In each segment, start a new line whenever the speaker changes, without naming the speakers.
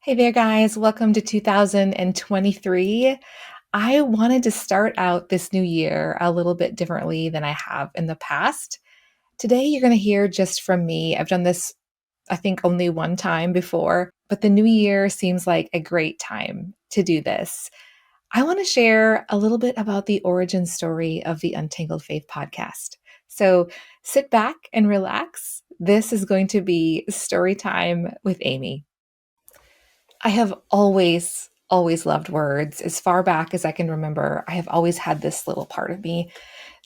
Hey there, guys. Welcome to 2023. I wanted to start out this new year a little bit differently than I have in the past. Today, you're going to hear just from me. I've done this, I think, only one time before, but the new year seems like a great time to do this. I want to share a little bit about the origin story of the Untangled Faith podcast. So sit back and relax. This is going to be story time with Amy. I have always loved words. As far back as I can remember, I have always had this little part of me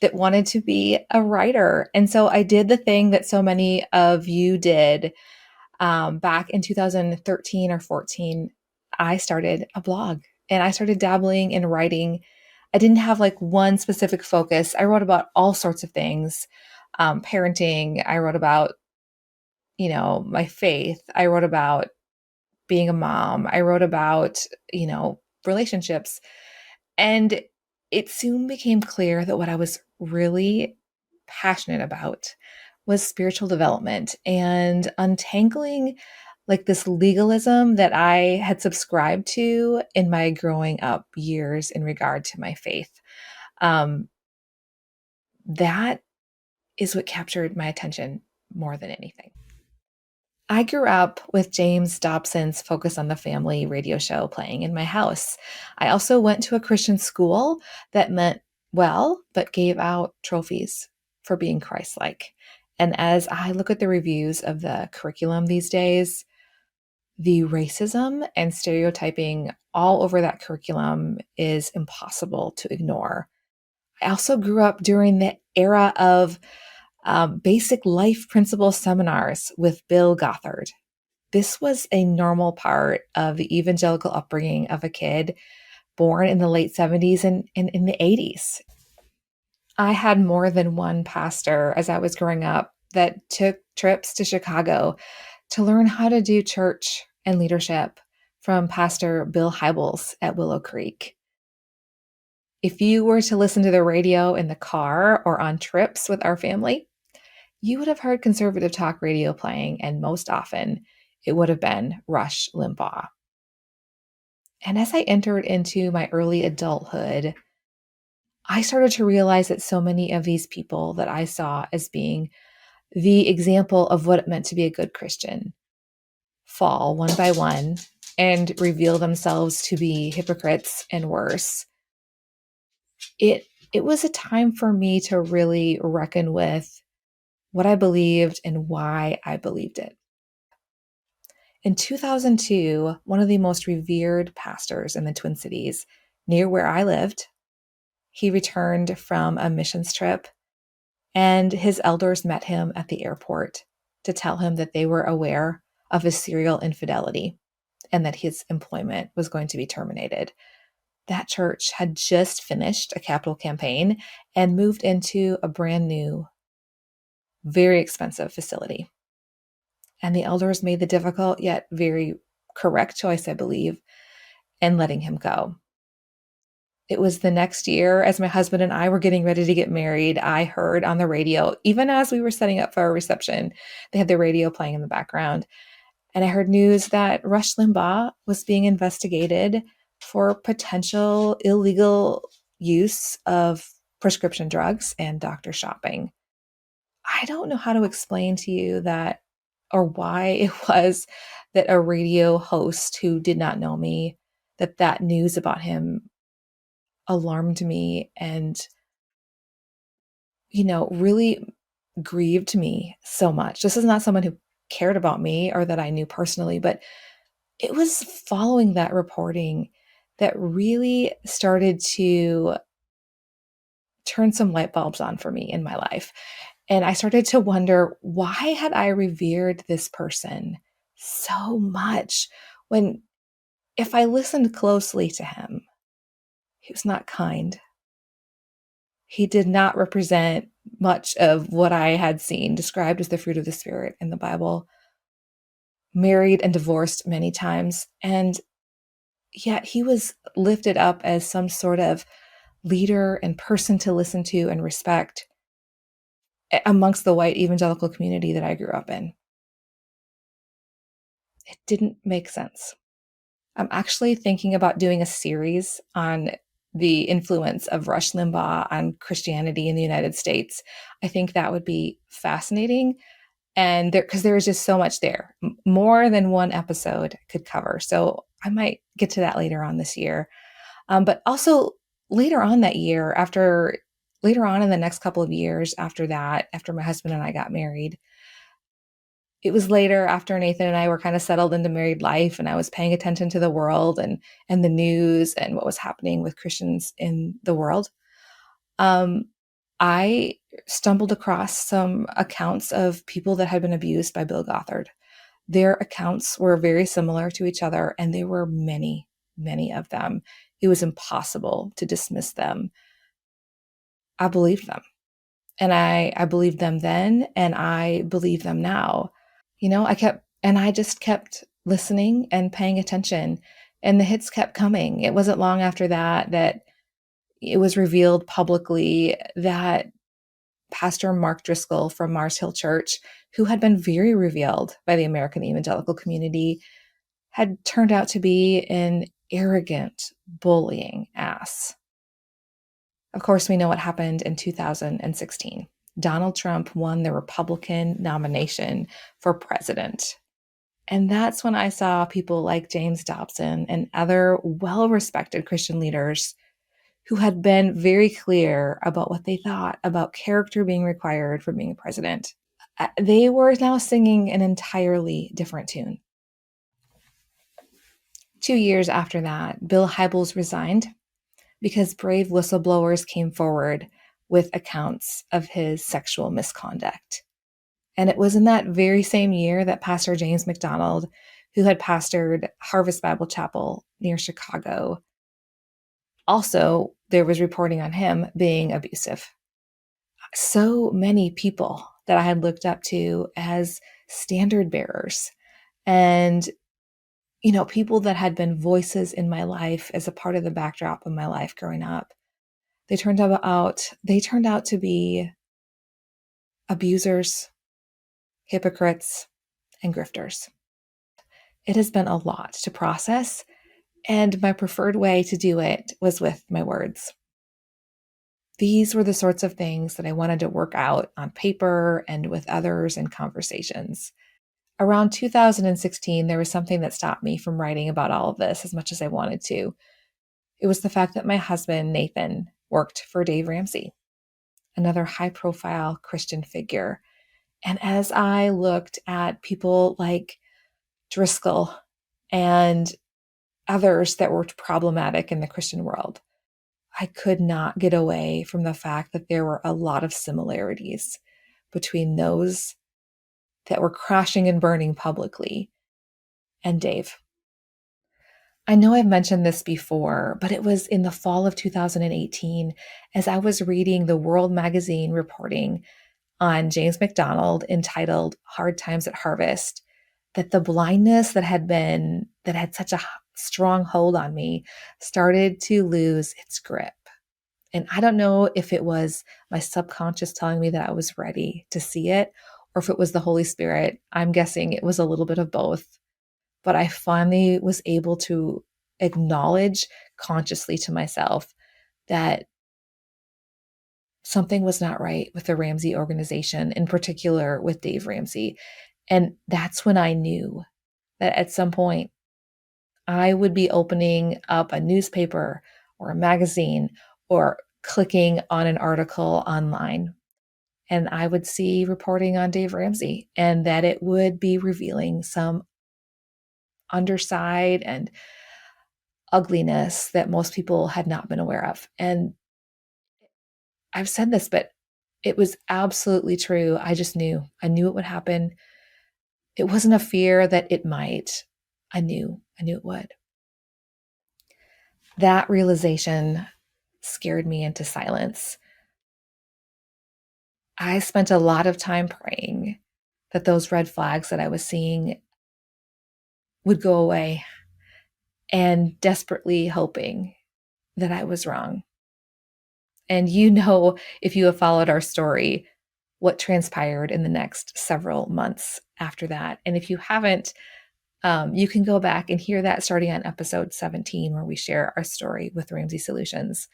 that wanted to be a writer. And so I did the thing that so many of you did back in 2013 or 14. I started a blog and I started dabbling in writing. I didn't have like one specific focus. I wrote about all sorts of things. Parenting. I wrote about, my faith. I wrote about being a mom. I wrote about, relationships. And it soon became clear that what I was really passionate about was spiritual development and untangling like this legalism that I had subscribed to in my growing up years in regard to my faith. Um, that is what captured my attention more than anything. I grew up with James Dobson's Focus on the Family radio show playing in my house. I also went to a Christian school that meant well, but gave out trophies for being Christ like. And as I look at the reviews of the curriculum these days, the racism and stereotyping all over that curriculum is impossible to ignore. I also grew up during the era of basic life principle seminars with Bill Gothard. This was a normal part of the evangelical upbringing of a kid born in the late 70s and in the 80s. I had more than one pastor as I was growing up that took trips to Chicago to learn how to do church and leadership from Pastor Bill Hybels at Willow Creek. If you were to listen to the radio in the car or on trips with our family, you would have heard conservative talk radio playing, and most often it would have been Rush Limbaugh. And as I entered into my early adulthood, I started to realize that so many of these people that I saw as being the example of what it meant to be a good Christian fall one by one and reveal themselves to be hypocrites and worse. It was a time for me to really reckon with what I believed and why I believed it. In 2002, one of the most revered pastors in the Twin Cities, near where I lived, he returned from a missions trip, and his elders met him at the airport to tell him that they were aware of his serial infidelity and that his employment was going to be terminated. That church had just finished a capital campaign and moved into a brand new, very expensive facility. And the elders made the difficult yet very correct choice, I believe, in letting him go. It was the next year, as my husband and I were getting ready to get married, I heard on the radio, even as we were setting up for our reception, they had the radio playing in the background. And I heard news that Rush Limbaugh was being investigated for potential illegal use of prescription drugs and doctor shopping. I don't know how to explain to you that or why it was that a radio host who did not know me, that news about him alarmed me and, really grieved me so much. This is not someone who cared about me or that I knew personally, but it was following that reporting that really started to turn some light bulbs on for me in my life. And I started to wonder, why had I revered this person so much when, if I listened closely to him, he was not kind. He did not represent much of what I had seen described as the fruit of the Spirit in the Bible, married and divorced many times. And yet he was lifted up as some sort of leader and person to listen to and respect amongst the white evangelical community that I grew up in. It didn't make sense. I'm actually thinking about doing a series on the influence of Rush Limbaugh on Christianity in the United States. I think that would be fascinating. And because there is just so much there, more than one episode could cover. So I might get to that later on this year. But also later on that year, later on in the next couple of years after that, after my husband and I got married, it was later after Nathan and I were kind of settled into married life and I was paying attention to the world and the news and what was happening with Christians in the world. Um, I stumbled across some accounts of people that had been abused by Bill Gothard. Their accounts were very similar to each other, and there were many, many of them. It was impossible to dismiss them. I believed them. And I believed them then, and I believe them now. I just kept listening and paying attention, and the hits kept coming. It wasn't long after that it was revealed publicly that Pastor Mark Driscoll from Mars Hill Church, who had been very revealed by the American evangelical community, had turned out to be an arrogant, bullying ass. Of course, we know what happened in 2016. Donald Trump won the Republican nomination for president. And that's when I saw people like James Dobson and other well-respected Christian leaders who had been very clear about what they thought about character being required for being a president. They were now singing an entirely different tune. 2 years after that, Bill Hybels resigned because brave whistleblowers came forward with accounts of his sexual misconduct. And it was in that very same year that Pastor James McDonald, who had pastored Harvest Bible Chapel near Chicago, also there was reporting on him being abusive. So many people that I had looked up to as standard bearers and people that had been voices in my life as a part of the backdrop of my life growing up, they turned out to be abusers, hypocrites, and grifters. It has been a lot to process, and my preferred way to do it was with my words. These were the sorts of things that I wanted to work out on paper and with others in conversations. Around 2016, there was something that stopped me from writing about all of this as much as I wanted to. It was the fact that my husband, Nathan, worked for Dave Ramsey, another high-profile Christian figure. And as I looked at people like Driscoll and others that were problematic in the Christian world, I could not get away from the fact that there were a lot of similarities between those that were crashing and burning publicly and Dave. I know I've mentioned this before, but it was in the fall of 2018 as I was reading the World Magazine reporting on James McDonald entitled Hard Times at Harvest that the blindness that had such a strong hold on me started to lose its grip. And I don't know if it was my subconscious telling me that I was ready to see it or if it was the Holy Spirit. I'm guessing it was a little bit of both. But I finally was able to acknowledge consciously to myself that something was not right with the Ramsey organization, in particular with Dave Ramsey. And that's when I knew that at some point I would be opening up a newspaper or a magazine or clicking on an article online. And I would see reporting on Dave Ramsey and that it would be revealing some underside and ugliness that most people had not been aware of. And I've said this, but it was absolutely true. I just knew. I knew it would happen. It wasn't a fear that it might. I knew it would. That realization scared me into silence. I spent a lot of time praying that those red flags that I was seeing would go away and desperately hoping that I was wrong. And if you have followed our story, what transpired in the next several months after that. And if you haven't, You can go back and hear that starting on episode 17, where we share our story with Ramsey Solutions.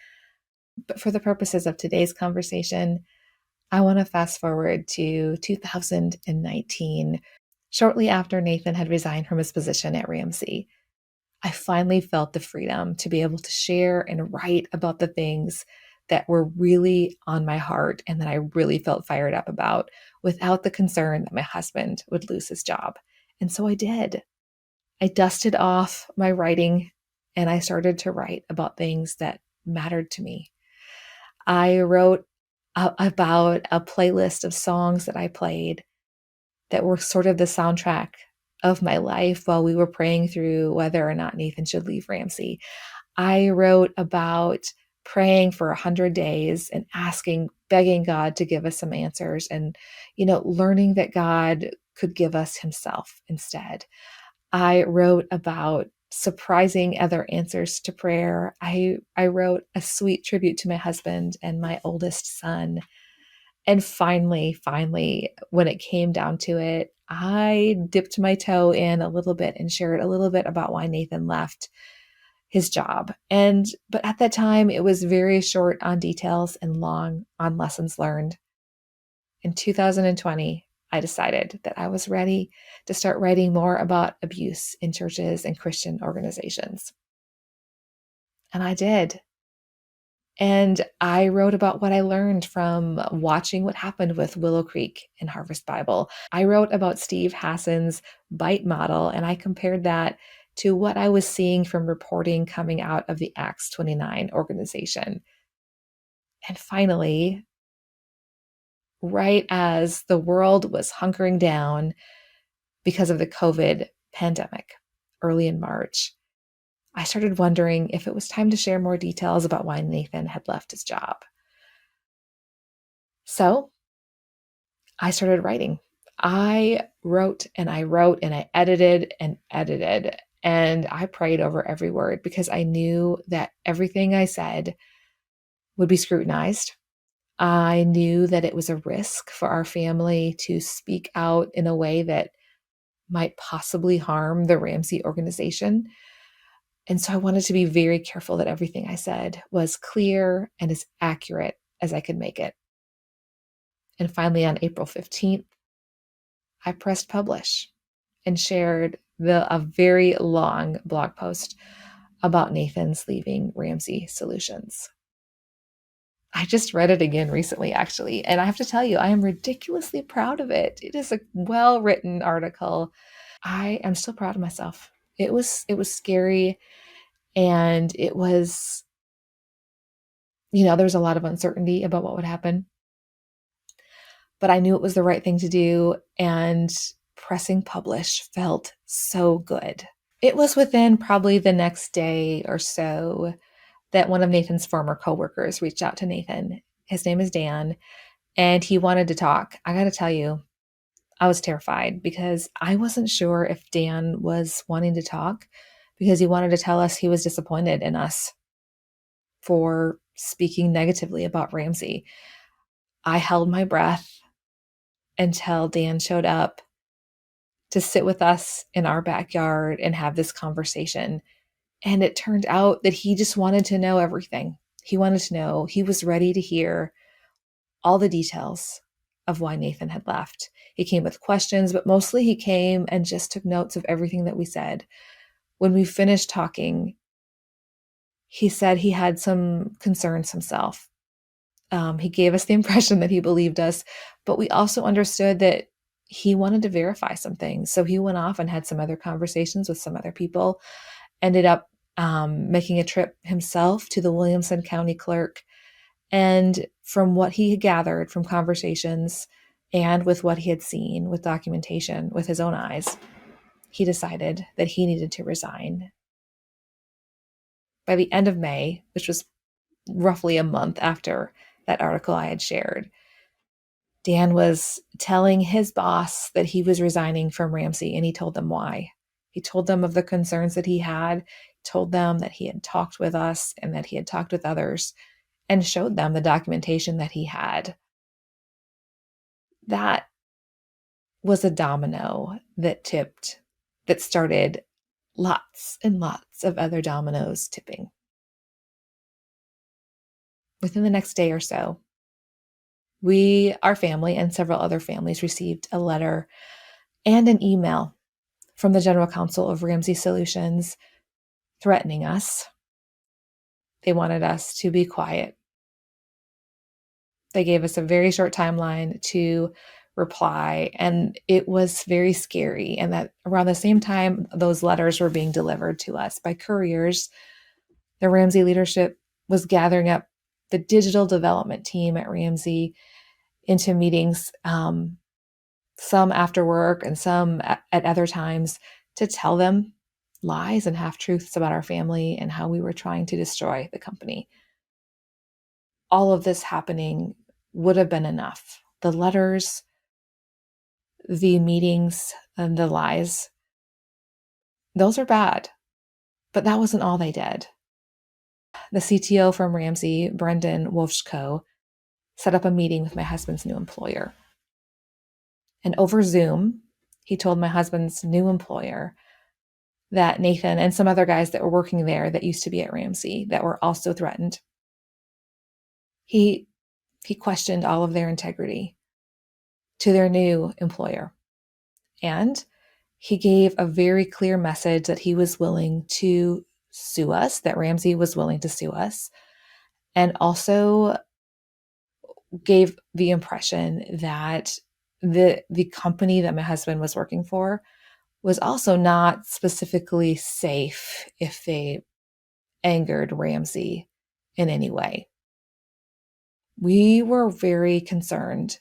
But for the purposes of today's conversation, I want to fast forward to 2019, shortly after Nathan had resigned from his position at Ramsey. I finally felt the freedom to be able to share and write about the things that were really on my heart and that I really felt fired up about without the concern that my husband would lose his job. And so I did. I dusted off my writing and I started to write about things that mattered to me. I wrote about a playlist of songs that I played that were sort of the soundtrack of my life while we were praying through whether or not Nathan should leave Ramsey. I wrote about praying for 100 days and begging God to give us some answers and, learning that God could give us himself instead. I wrote about surprising other answers to prayer. I wrote a sweet tribute to my husband and my oldest son. And finally, when it came down to it, I dipped my toe in a little bit and shared a little bit about why Nathan left his job. But at that time, it was very short on details and long on lessons learned. In 2020, I decided that I was ready to start writing more about abuse in churches and Christian organizations. And I did. And I wrote about what I learned from watching what happened with Willow Creek and Harvest Bible. I wrote about Steve Hassan's BITE model, and I compared that to what I was seeing from reporting coming out of the Acts 29 organization. And finally, right as the world was hunkering down because of the COVID pandemic early in March, I started wondering if it was time to share more details about why Nathan had left his job. So I started writing. I wrote and I wrote and I edited and edited, and I prayed over every word because I knew that everything I said would be scrutinized. I knew that it was a risk for our family to speak out in a way that might possibly harm the Ramsey organization. And so I wanted to be very careful that everything I said was clear and as accurate as I could make it. And finally, on April 15th, I pressed publish and shared a very long blog post about Nathan's leaving Ramsey Solutions. I just read it again recently, actually, and I have to tell you, I am ridiculously proud of it. It is a well-written article. I am still proud of myself. It was scary, and it was, there was a lot of uncertainty about what would happen, but I knew it was the right thing to do, and pressing publish felt so good. It was within probably the next day or so that one of Nathan's former coworkers reached out to Nathan. His name is Dan, and he wanted to talk. I got to tell you, I was terrified because I wasn't sure if Dan was wanting to talk because he wanted to tell us he was disappointed in us for speaking negatively about Ramsey. I held my breath until Dan showed up to sit with us in our backyard and have this conversation. And it turned out that he just wanted to know everything. He wanted to know, he was ready to hear all the details of why Nathan had left. He came with questions, but mostly he came and just took notes of everything that we said. When we finished talking, he said he had some concerns himself. He gave us the impression that he believed us, but we also understood that he wanted to verify some things. So he went off and had some other conversations with some other people, ended up making a trip himself to the Williamson County clerk. And from what he had gathered from conversations and with what he had seen with documentation with his own eyes, he decided that he needed to resign. By the end of May, which was roughly a month after that article I had shared, Dan was telling his boss that he was resigning from Ramsey, and he told them why. He told them of the concerns that he had, told them that he had talked with us and that he had talked with others, and showed them the documentation that he had. That was a domino that tipped that started lots and lots of other dominoes tipping. Within the next day or so, our family, and several other families received a letter and an email from the general counsel of Ramsey Solutions threatening us. They wanted us to be quiet. They gave us a very short timeline to reply, and it was very scary. And that around the same time those letters were being delivered to us by couriers, the Ramsey leadership was gathering up the digital development team at Ramsey into meetings, some after work and some at other times, to tell them lies and half-truths about our family and how we were trying to destroy the company. All of this happening would have been enough. The letters, the meetings, and the lies, those are bad, but that wasn't all they did. The CTO from Ramsey, Brendan Wolfschko, set up a meeting with my husband's new employer. And over Zoom, he told my husband's new employer that Nathan and some other guys that were working there that used to be at Ramsey that were also threatened, he questioned all of their integrity to their new employer. And he gave a very clear message that he was willing to sue us, that Ramsey was willing to sue us, and also gave the impression that the company that my husband was working for was also not specifically safe if they angered Ramsey in any way. We were very concerned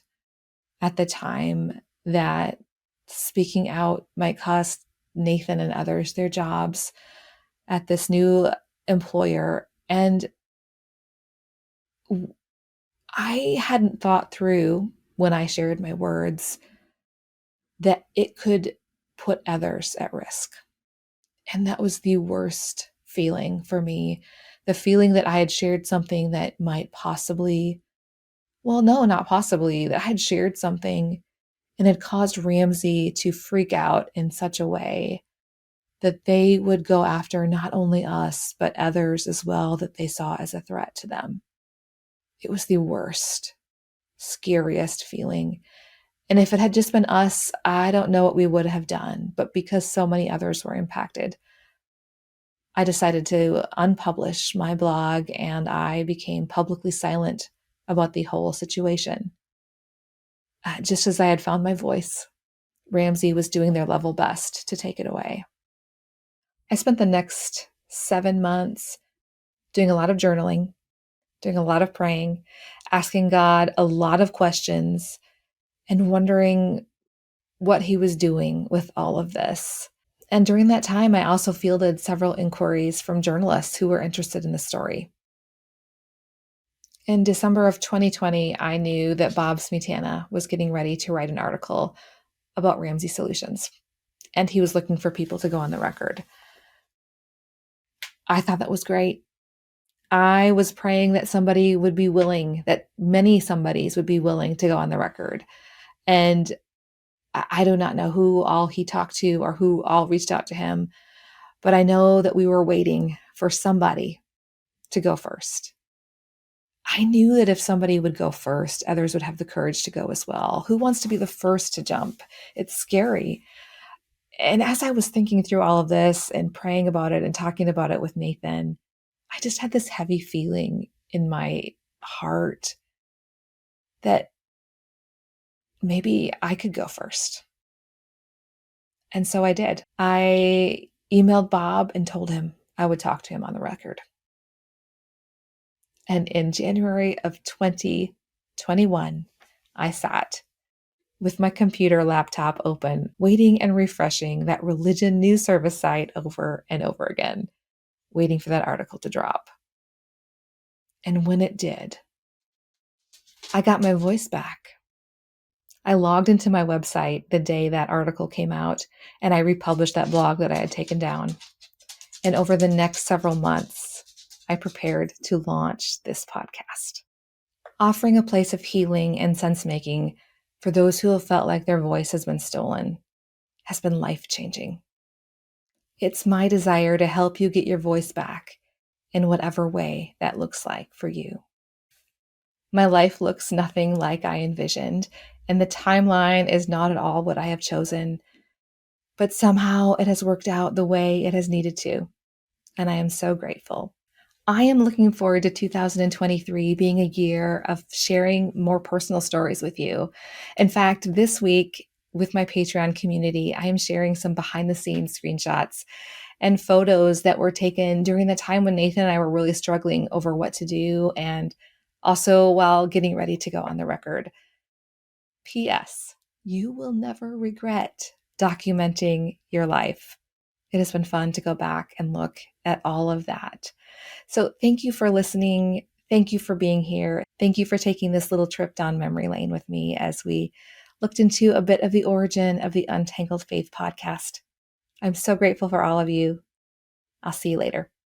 at the time that speaking out might cost Nathan and others their jobs at this new employer. And I hadn't thought through, when I shared my words, that it could put others at risk. And that was the worst feeling for me. The feeling that I had shared something that might possibly, well, no, not possibly, that I had shared something and had caused Ramsey to freak out in such a way that they would go after not only us, but others as well that they saw as a threat to them. It was the worst, scariest feeling. And if it had just been us, I don't know what we would have done. But because so many others were impacted, I decided to unpublish my blog, and I became publicly silent about the whole situation. Just as I had found my voice, Ramsey was doing their level best to take it away. I spent the next 7 months doing a lot of journaling, doing a lot of praying, asking God a lot of questions, and wondering what he was doing with all of this. And during that time, I also fielded several inquiries from journalists who were interested in the story. In December of 2020, I knew that Bob Smetana was getting ready to write an article about Ramsey Solutions, and he was looking for people to go on the record. I thought that was great. I was praying that somebody would be willing, that many somebodies would be willing to go on the record. And I do not know who all he talked to or who all reached out to him, but I know that we were waiting for somebody to go first. I knew that if somebody would go first, others would have the courage to go as well. Who wants to be the first to jump? It's scary. And as I was thinking through all of this and praying about it and talking about it with Nathan, I just had this heavy feeling in my heart that maybe I could go first. And so I did. I emailed Bob and told him I would talk to him on the record. And in January of 2021, I sat with my computer laptop open, waiting and refreshing that religion news service site over and over again, waiting for that article to drop. And when it did, I got my voice back. I logged into my website the day that article came out, and I republished that blog that I had taken down. And over the next several months, I prepared to launch this podcast, offering a place of healing and sense-making for those who have felt like their voice has been stolen, has been life-changing. It's my desire to help you get your voice back in whatever way that looks like for you. My life looks nothing like I envisioned, and the timeline is not at all what I have chosen, but somehow it has worked out the way it has needed to, and I am so grateful. I am looking forward to 2023 being a year of sharing more personal stories with you. In fact, this week with my Patreon community, I am sharing some behind the scenes screenshots and photos that were taken during the time when Nathan and I were really struggling over what to do, and also while getting ready to go on the record. P.S. You will never regret documenting your life. It has been fun to go back and look at all of that. So thank you for listening. Thank you for being here. Thank you for taking this little trip down memory lane with me as we looked into a bit of the origin of the Untangled Faith podcast. I'm so grateful for all of you. I'll see you later.